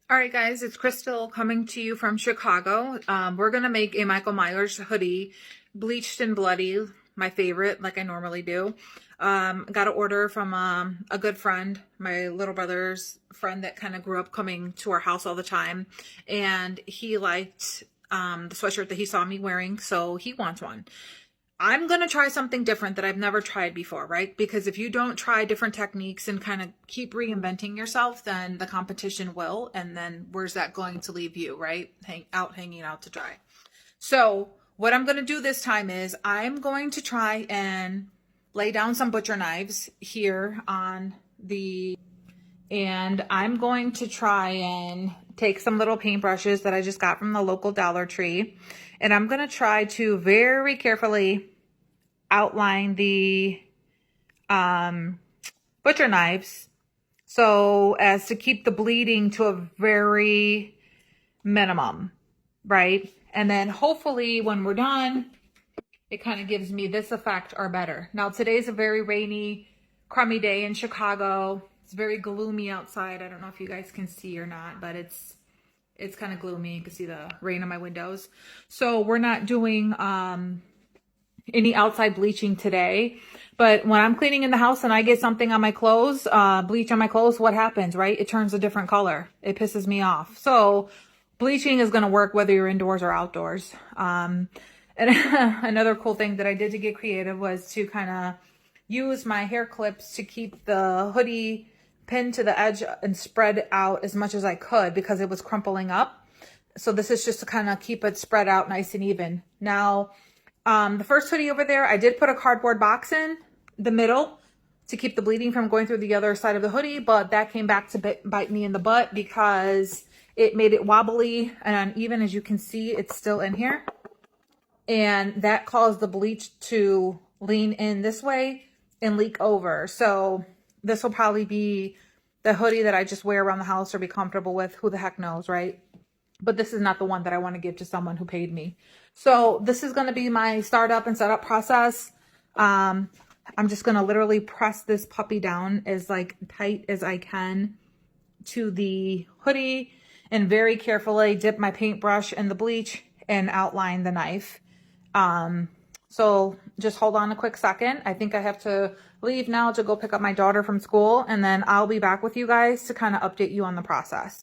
All right, guys, it's Crystal coming to you from Chicago. We're going to make a Michael Myers hoodie, bleached and bloody, my favorite, like I normally do. Got an order from a good friend, my little brother's friend that kind of grew up coming to our house all the time. And he liked the sweatshirt that he saw me wearing, so he wants one. I'm going to try something different that I've never tried before, right? Because if you don't try different techniques and kind of keep reinventing yourself, then the competition will. And then where's that going to leave you, right? Hanging out to dry. So what I'm going to do this time is I'm going to try and lay down some butcher knives here and I'm going to try and take some little paintbrushes that I just got from the local Dollar Tree. And I'm going to try to very carefully outline the butcher knives so as to keep the bleeding to a very minimum, right? And then hopefully when we're done, it kind of gives me this effect or better. Now today's a very rainy, crummy day in Chicago. It's very gloomy outside. I don't know if you guys can see or not, but it's kind of gloomy. You can see the rain on my windows. So we're not doing any outside bleaching today. But when I'm cleaning in the house and I get something on my clothes, bleach on my clothes, what happens, right? It turns a different color. It pisses me off. So bleaching is going to work whether you're indoors or outdoors. And another cool thing that I did to get creative was to kind of use my hair clips to keep the hoodie pinned to the edge and spread out as much as I could because it was crumpling up. So this is just to kind of keep it spread out nice and even. Now, the first hoodie over there, I did put a cardboard box in the middle to keep the bleeding from going through the other side of the hoodie, but that came back to bite me in the butt because it made it wobbly and uneven. As you can see, it's still in here. And that caused the bleach to lean in this way and leak over. So this will probably be the hoodie that I just wear around the house or be comfortable with. Who the heck knows, right? But this is not the one that I want to give to someone who paid me. So this is going to be my startup and setup process. I'm just going to literally press this puppy down as like tight as I can to the hoodie and very carefully dip my paintbrush in the bleach and outline the knife. So just hold on a quick second. I think I have to leave now to go pick up my daughter from school, and then I'll be back with you guys to kind of update you on the process.